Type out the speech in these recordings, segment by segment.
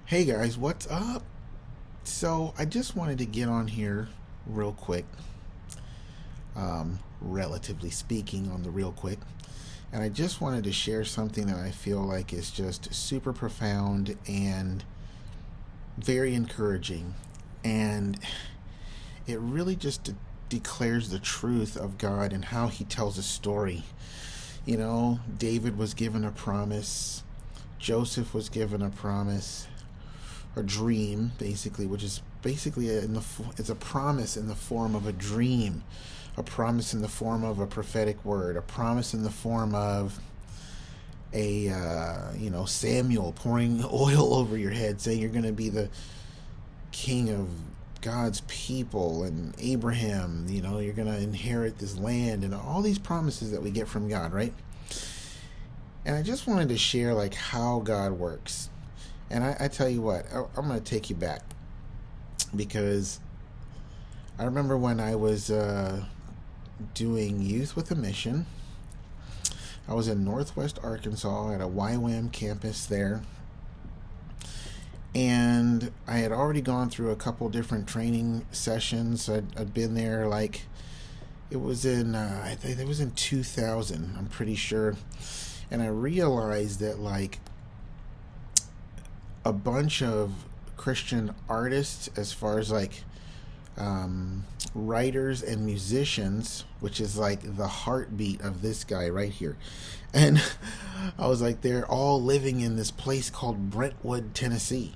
Hey guys, what's up? So I just wanted to get on here real quick, relatively speaking, on the real quick, and I just wanted to share something that I feel like is just super profound and very encouraging, and it really just declares the truth of God and how He tells a story. David was given a promise, Joseph was given a promise, a dream, basically, which is basically it's a promise in the form of a dream, a promise in the form of a prophetic word, a promise in the form of a Samuel pouring oil over your head, saying you're going to be the king of God's people, and Abraham, you're going to inherit this land, and all these promises that we get from God, right? And I just wanted to share like how God works. And I tell you what, I'm going to take you back, because I remember when I was doing Youth with a Mission. I was in Northwest Arkansas at a YWAM campus there. And I had already gone through a couple different training sessions. I'd been there it was in, I think it was in 2000, I'm pretty sure. And I realized that a bunch of Christian artists, as far as writers and musicians, which is like the heartbeat of this guy right here. And I was like, they're all living in this place called Brentwood, Tennessee.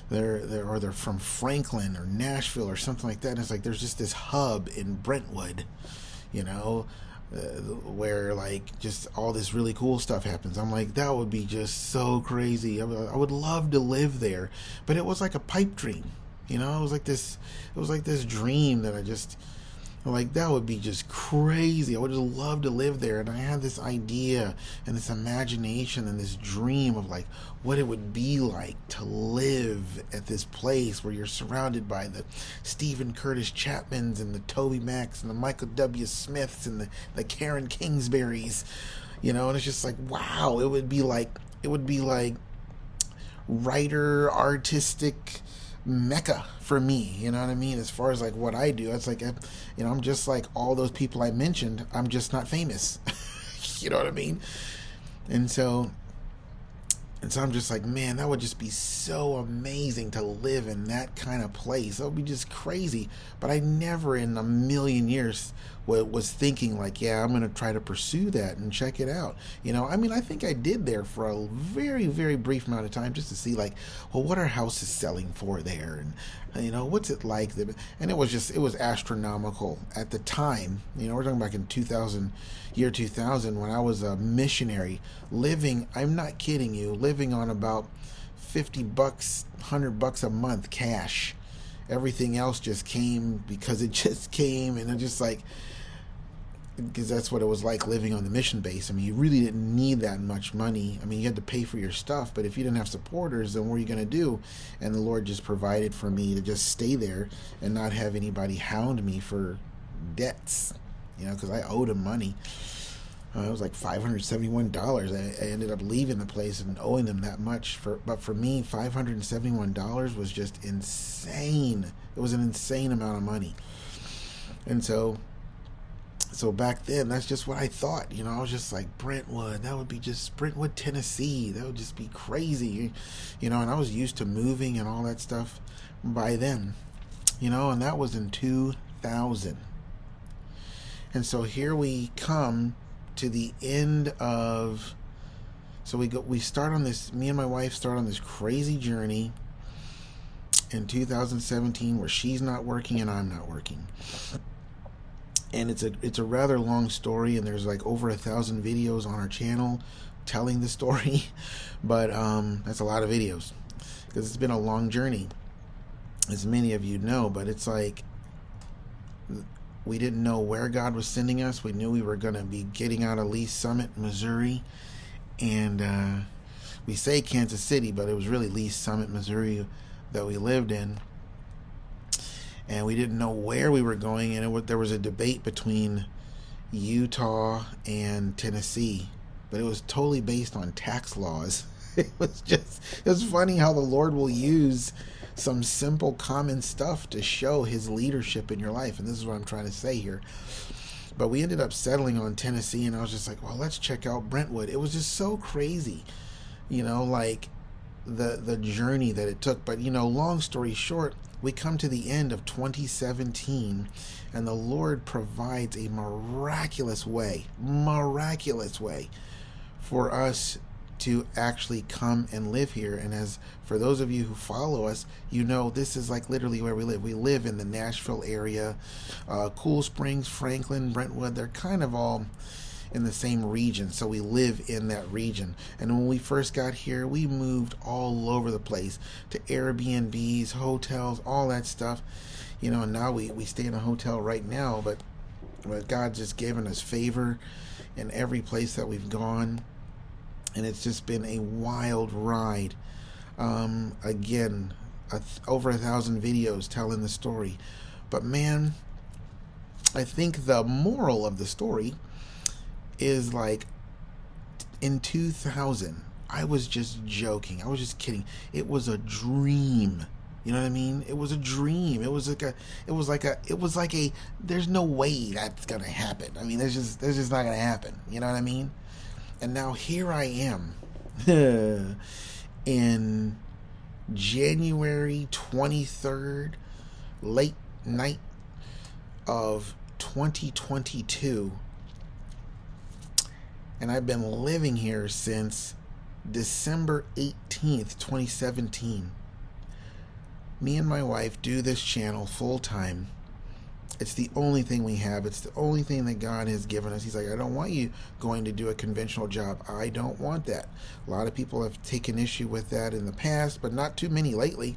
they're from Franklin or Nashville or something like that. And it's like there's just this hub in Brentwood, where just all this really cool stuff happens. I'm like, that would be just so crazy. I would love to live there, but it was like a pipe dream. It was like this dream that I just that would be just crazy. I would just love to live there. And I had this idea and this imagination and this dream of what it would be like to live at this place where you're surrounded by the Stephen Curtis Chapmans and the Toby Macks and the Michael W. Smiths and the Karen Kingsburys, and it's just wow, it would be like writer, artistic mecca for me, you know what I mean? As far as what I do, it's I'm just like all those people I mentioned. I'm just not famous. You know what I mean? And so I'm just like, man, that would just be so amazing to live in that kind of place. That would be just crazy. But I never in a million years was thinking yeah, I'm going to try to pursue that and check it out. I think I did there for a very, very brief amount of time just to see what are houses selling for there? And, what's it like? And it was astronomical at the time. We're talking back in year 2000, when I was a missionary living, I'm not kidding you, living on about $50, $100 a month cash. Everything else just came because it just came, and it just because that's what it was like living on the mission base. You really didn't need that much money. You had to pay for your stuff, but if you didn't have supporters, then what are you going to do? And the Lord just provided for me to just stay there and not have anybody hound me for debts, because I owed him money. It was $571. I ended up leaving the place and owing them that much. But for me, $571 was just insane. It was an insane amount of money. And so back then, that's just what I thought. I was just like, Brentwood, that would be just Brentwood, Tennessee. That would just be crazy. And I was used to moving and all that stuff by then. And that was in 2000. And so here we come to the end of, we start on this, me and my wife start on this crazy journey in 2017 where she's not working and I'm not working. And it's a rather long story, and there's over 1,000 videos on our channel telling the story, but that's a lot of videos because it's been a long journey, as many of you know. But it's we didn't know where God was sending us. We knew we were going to be getting out of Lee Summit, Missouri, and we say Kansas City, but it was really Lee Summit, Missouri that we lived in. And we didn't know where we were going, and there was a debate between Utah and Tennessee, but it was totally based on tax laws. It was funny how the Lord will use some simple common stuff to show his leadership in your life. And this is what I'm trying to say here. But we ended up settling on Tennessee, and I was just like, well, let's check out Brentwood. It was just so crazy, like the journey that it took. But long story short, we come to the end of 2017, and the Lord provides a miraculous way for us to actually come and live here. And as for those of you who follow us, this is like literally where we live. We live in the Nashville area. Cool Springs, Franklin, Brentwood, they're kind of all in the same region, so we live in that region. And when we first got here, we moved all over the place to Airbnbs, hotels, all that stuff. And now we stay in a hotel right now, but God's just given us favor in every place that we've gone, and it's just been a wild ride. Again, over 1,000 videos telling the story. But man, I think the moral of the story is, like, in 2000, I was just joking. I was just kidding. It was a dream. You know what I mean? It was a dream. It was like a there's no way that's gonna happen. I mean, there's just not gonna happen. You know what I mean? And now here I am in January 23rd, late night of 2022. And I've been living here since December 18th, 2017. Me and my wife do this channel full time. It's the only thing we have. It's the only thing that God has given us. He's like, I don't want you going to do a conventional job. I don't want that. A lot of people have taken issue with that in the past, but not too many lately,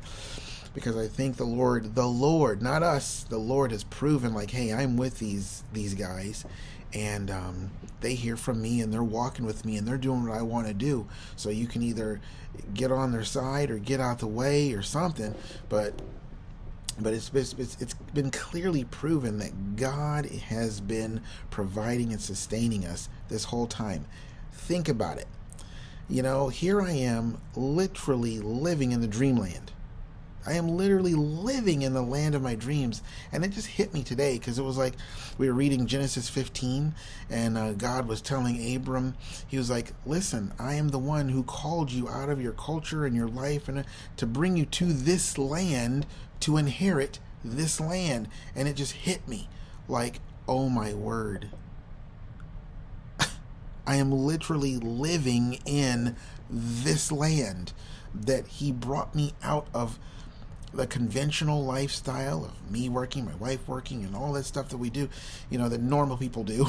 because I think the Lord, not us, the Lord has proven, like, hey, I'm with these guys, and they hear from me, and they're walking with me, and they're doing what I want to do. So you can either get on their side or get out the way or something, but it's been clearly proven that God has been providing and sustaining us this whole time. Think about it. Here I am, literally living in the Dreamland. I am literally living in the land of my dreams. And it just hit me today, because it was like we were reading Genesis 15, and God was telling Abram, he was like, listen, I am the one who called you out of your culture and your life, and to bring you to this land, to inherit this land. And it just hit me like, oh my word. I am literally living in this land that he brought me out of the conventional lifestyle of me working, my wife working, and all that stuff that we do, that normal people do,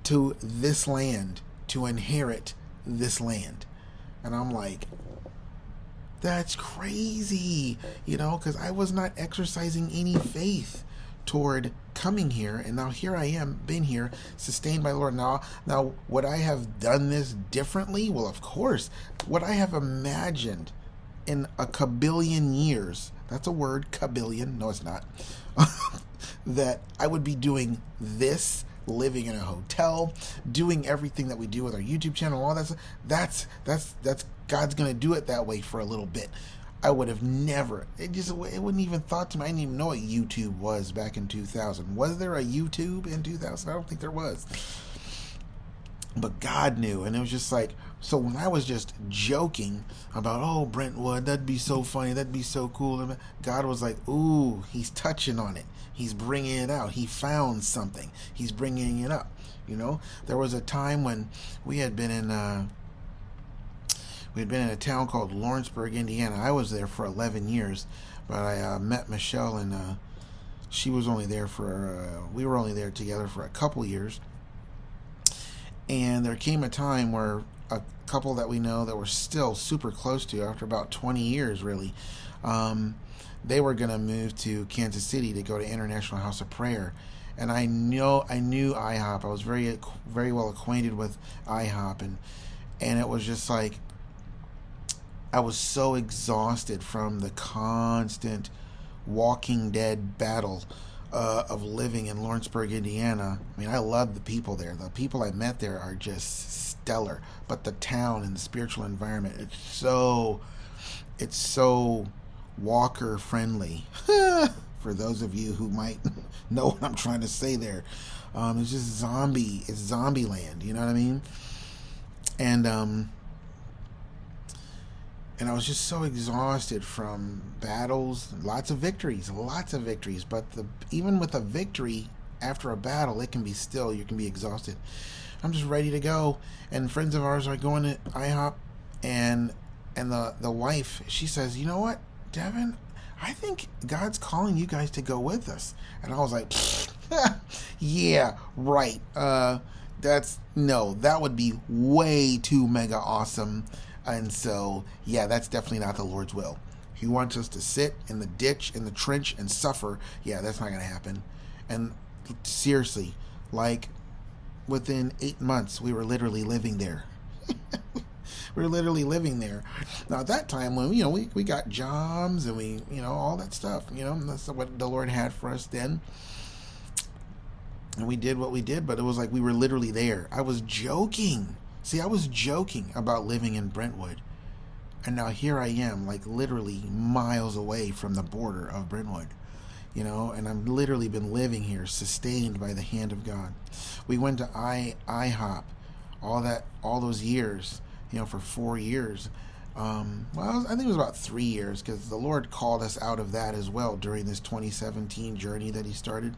to this land, to inherit this land. And I'm like, that's crazy, because I was not exercising any faith toward coming here, and now here I am, been here, sustained by the Lord. Now, would I have done this differently? Well, of course. Would I have imagined in a kabillion years, that's a word, kabillion, no it's not, that I would be doing this, living in a hotel, doing everything that we do with our YouTube channel, all that stuff? That's God's gonna do it that way for a little bit. I would have never, it wouldn't even thought to me. I didn't even know what YouTube was back in 2000. Was there a YouTube in 2000? I don't think there was. But God knew, and it was just like, so when I was just joking about, oh, Brentwood, that'd be so funny, that'd be so cool, God was like, ooh, he's touching on it. He's bringing it out. He found something. He's bringing it up. There was a time when we had been in a town called Lawrenceburg, Indiana. I was there for 11 years, but I met Michelle, and she was only there we were only there together for a couple years. And there came a time where a couple that we know that we're still super close to after about 20 years, really, they were going to move to Kansas City to go to International House of Prayer. And I knew Ihop. I was very, very well acquainted with Ihop. And it was just like, I was so exhausted from the constant Walking Dead battle of living in Lawrenceburg, Indiana. I mean, I love the people there. The people I met there are just stellar. But the town and the spiritual environment, it's so walker friendly. For those of you who might know what I'm trying to say there, it's just zombie. It's zombie land. You know what I mean? And I was just so exhausted from battles, lots of victories. But even with a victory after a battle, it can be still. You can be exhausted. I'm just ready to go. And friends of ours are going to Ihop, and the wife, she says, you know what, Devin, I think God's calling you guys to go with us. And I was like, yeah, right. That would be way too mega awesome. And so, yeah, that's definitely not the Lord's will. He wants us to sit in the ditch, in the trench, and suffer. Yeah, that's not going to happen. And seriously, like, within 8 months, we were literally living there. We were literally living there. Now, at that time, when we got jobs and we, all that stuff, that's what the Lord had for us then. And we did what we did, but it was like we were literally there. I was joking. See, I was joking about living in Brentwood. And now here I am, like literally miles away from the border of Brentwood. And I've literally been living here, sustained by the hand of God. We went to Ihop all those years, for 4 years. I think it was about 3 years, because the Lord called us out of that as well during this 2017 journey that He started.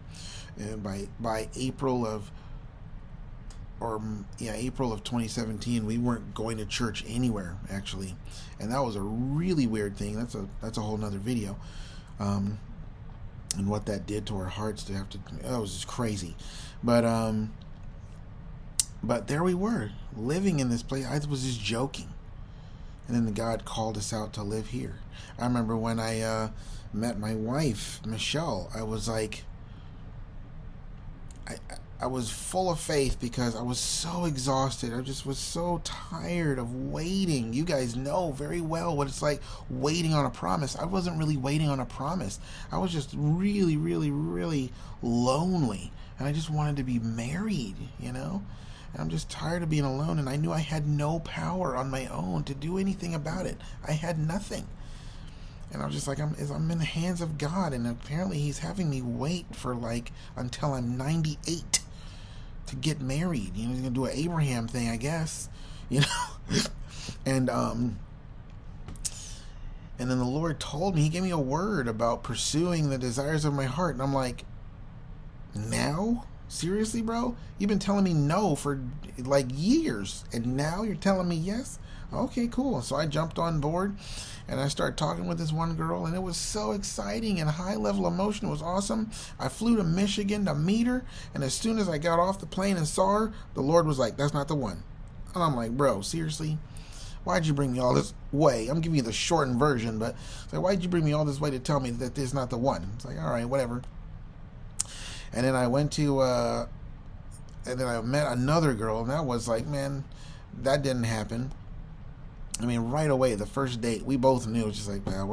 And by April of 2017, we weren't going to church anywhere, actually, and that was a really weird thing. That's a whole nother video, and what that did to our hearts to have to. It was just crazy, but there we were living in this place. I was just joking, and then God called us out to live here. I remember when I met my wife, Michelle. I was like, I was full of faith because I was so exhausted. I just was so tired of waiting. You guys know very well what it's like waiting on a promise. I wasn't really waiting on a promise. I was just really, really, really lonely. And I just wanted to be married, And I'm just tired of being alone. And I knew I had no power on my own to do anything about it. I had nothing. And I was just like, I'm in the hands of God. And apparently He's having me wait for until I'm 98. To get married. He's gonna do an Abraham thing, I guess. And then the Lord told me, He gave me a word about pursuing the desires of my heart. And I'm like, now? Seriously, bro? You've been telling me no for years, and now you're telling me yes? Okay, cool. So I jumped on board, and I started talking with this one girl, and it was so exciting and high level emotion. It was awesome. I flew to Michigan to meet her, and as soon as I got off the plane and saw her, the Lord was like, that's not the one. And I'm like, bro, seriously? Why'd you bring me all this way? I'm giving you the shortened version, but it's like, why'd you bring me all this way to tell me that this is not the one? It's like, all right, whatever. And then I went to, and then I met another girl, and that was like, man, that didn't happen. I mean, right away, the first date, we both knew, it was just like, well,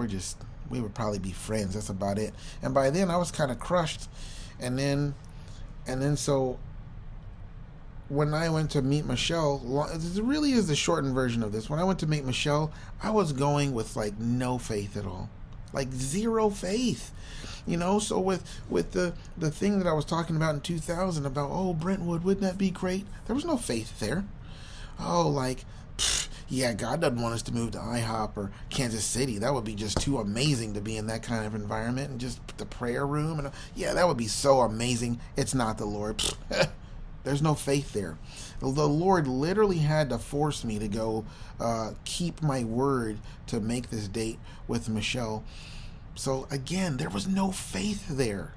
we would probably be friends. That's about it. And by then, I was kind of crushed. And then so when I went to meet Michelle, it really is the shortened version of this. When I went to meet Michelle, I was going with no faith at all, zero faith. So with the thing that I was talking about in 2000 about, oh, Brentwood, wouldn't that be great? There was no faith there. Oh, yeah, God doesn't want us to move to Ihop or Kansas City. That would be just too amazing to be in that kind of environment, and just the prayer room. And yeah, that would be so amazing. It's not the Lord. There's no faith there. The Lord literally had to force me to go keep my word to make this date with Michelle. So again, there was no faith there.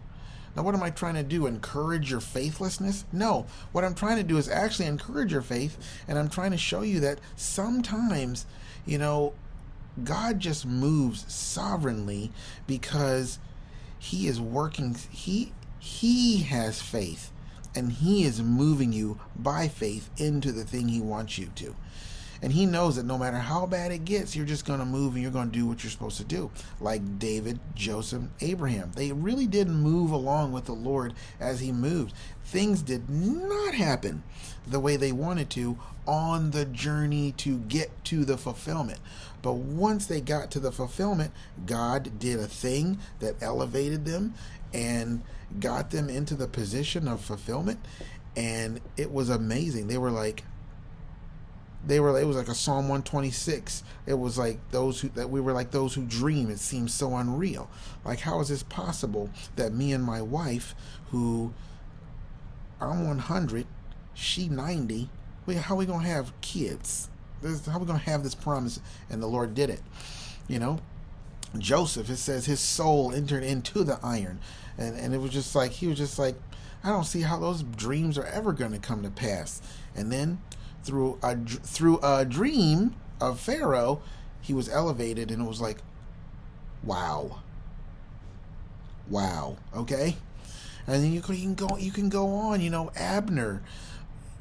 Now, what am I trying to do? Encourage your faithlessness? No. What I'm trying to do is actually encourage your faith, and I'm trying to show you that sometimes, God just moves sovereignly because He is working. He has faith, and He is moving you by faith into the thing He wants you to. And he knows that no matter how bad it gets, you're just going to move and you're going to do what you're supposed to do. Like David, Joseph, Abraham. They really didn't move along with the Lord as he moved. Things did not happen the way they wanted to on the journey to get to the fulfillment. But once they got to the fulfillment, God did a thing that elevated them and got them into the position of fulfillment. And it was amazing. It was like a Psalm 126. It was like we were like those who dream. It seems so unreal. Like, how is this possible that me and my wife, who I'm 100, she 90, how are we going to have kids? How are we going to have this promise? And the Lord did it. You know, Joseph, it says his soul entered into the iron. And it was just like, he was just like, I don't see how those dreams are ever going to come to pass. And then through a dream of Pharaoh, he was elevated, and it was like, wow, okay. And then you can go on. You know, Abner,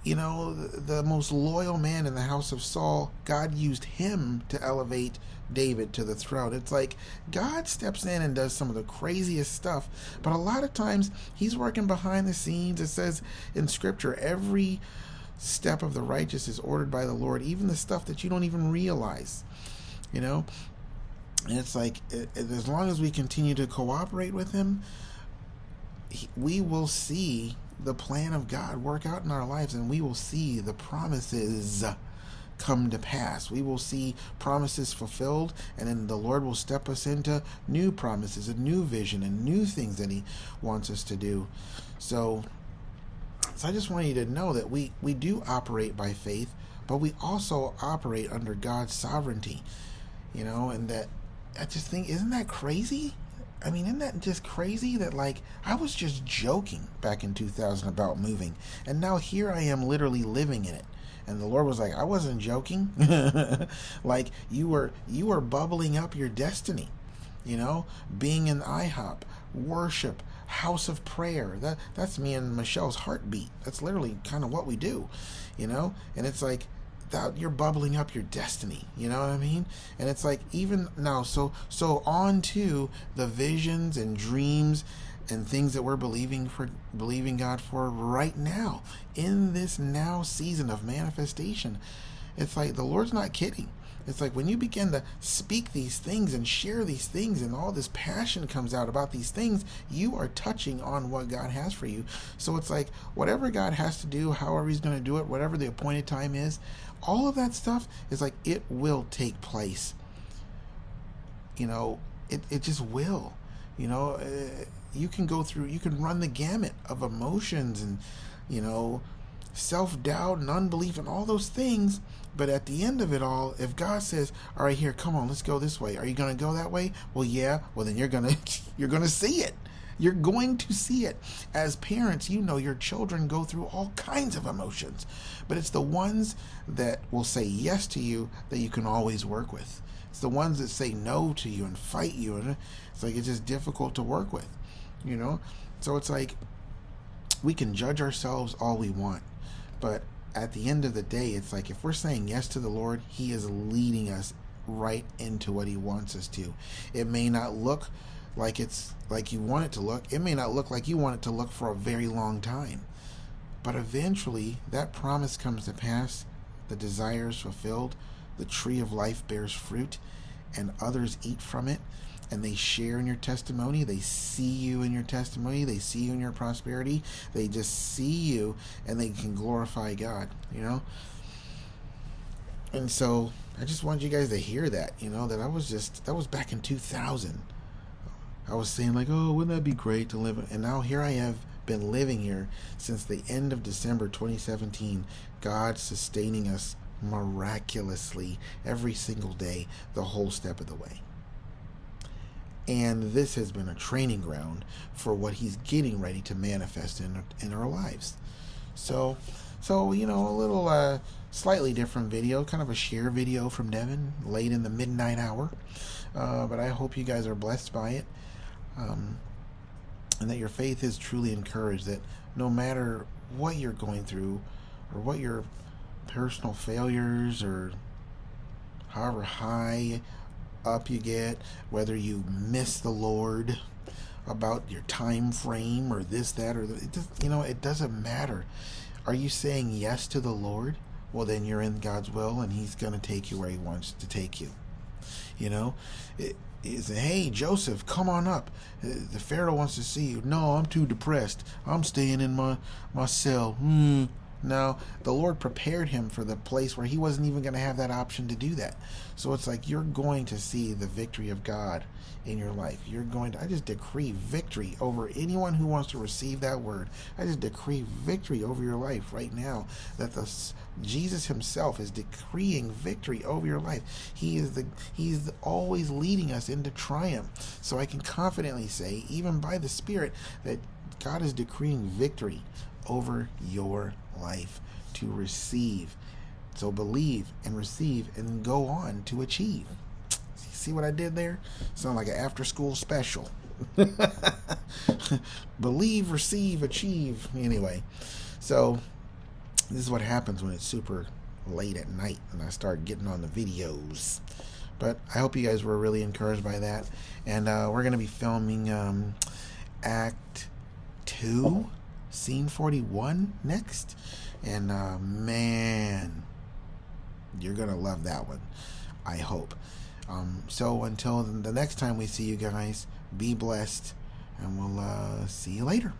you know, the most loyal man in the house of Saul, God used him to elevate David to the throne. It's like God steps in and does some of the craziest stuff, but a lot of times he's working behind the scenes. It says in scripture, every step of the righteous is ordered by the Lord, even the stuff that you don't even realize, you know. And it's like, as long as we continue to cooperate with him, we will see the plan of God work out in our lives, and we will see the promises come to pass. We will see promises fulfilled, and then the Lord will step us into new promises, a new vision, and new things that he wants us to do. So I just want you to know that we do operate by faith, but we also operate under God's sovereignty, you know. And that, I just think, isn't that crazy? I mean, isn't that just crazy that, like, I was just joking back in 2000 about moving, and now here I am literally living in it. And the Lord was like, I wasn't joking. Like, you were bubbling up your destiny, you know, being in Ihop, worship, house of prayer. That's me and Michelle's heartbeat. That's literally kind of what we do, you know. And it's like, that you're bubbling up your destiny, you know what I mean? And it's like, even now, so on to the visions and dreams and things that we're believing God for right now, in this now season of manifestation. It's like the Lord's not kidding. It's like when you begin to speak these things and share these things, and all this passion comes out about these things, you are touching on what God has for you. So it's like, whatever God has to do, however he's going to do it, whatever the appointed time is, all of that stuff is like, it will take place. You know, it just will. You know, you can run the gamut of emotions and, you know, self-doubt and unbelief and all those things. But at the end of it all, if God says, all right, here, come on, let's go this way. Are you going to go that way? Well, yeah. Well, then you're going to see it. You're going to see it. As parents, you know your children go through all kinds of emotions, but it's the ones that will say yes to you that you can always work with. It's the ones that say no to you and fight you, and it's like, it's just difficult to work with, you know? So it's like, we can judge ourselves all we want, but at the end of the day, it's like, if we're saying yes to the Lord, he is leading us right into what he wants us to. It may not look like it's like you want it to look. It may not look like you want it to look for a very long time, but eventually that promise comes to pass. The desire is fulfilled. The tree of life bears fruit, and others eat from it, and they share in your testimony. They see you in your testimony. They see you in your prosperity. They just see you, and they can glorify God, you know? And so I just wanted you guys to hear that, you know, that was back in 2000. I was saying, like, oh, wouldn't that be great to live? And now here I have been living here since the end of December 2017. God sustaining us miraculously every single day, the whole step of the way. And this has been a training ground for what he's getting ready to manifest in our lives. So you know, a little slightly different video, kind of a share video from Devin late in the midnight hour. But I hope you guys are blessed by it. And that your faith is truly encouraged, that no matter what you're going through or what your personal failures or however high up you get, whether you miss the Lord about your time frame or this, that, or it just, it doesn't matter. Are you saying yes to the Lord? Well, then you're in God's will, and He's going to take you where He wants to take you. He said, hey, Joseph, come on up. The Pharaoh wants to see you. No, I'm too depressed. I'm staying in my cell. Now, the Lord prepared him for the place where he wasn't even going to have that option to do that. So it's like you're going to see the victory of God in your life. I just decree victory over anyone who wants to receive that word. I just decree victory over your life right now, that Jesus himself is decreeing victory over your life. He's always leading us into triumph. So I can confidently say, even by the Spirit, that God is decreeing victory over your life to receive. So believe and receive and go on to achieve. See what I did there? Sound like an after-school special. Believe, receive, achieve. Anyway, so this is what happens when it's super late at night and I start getting on the videos. But I hope you guys were really encouraged by that. And we're going to be filming Act 2, Scene 41 next. And man, you're going to love that one, I hope. So until the next time we see you guys, be blessed, and we'll see you later.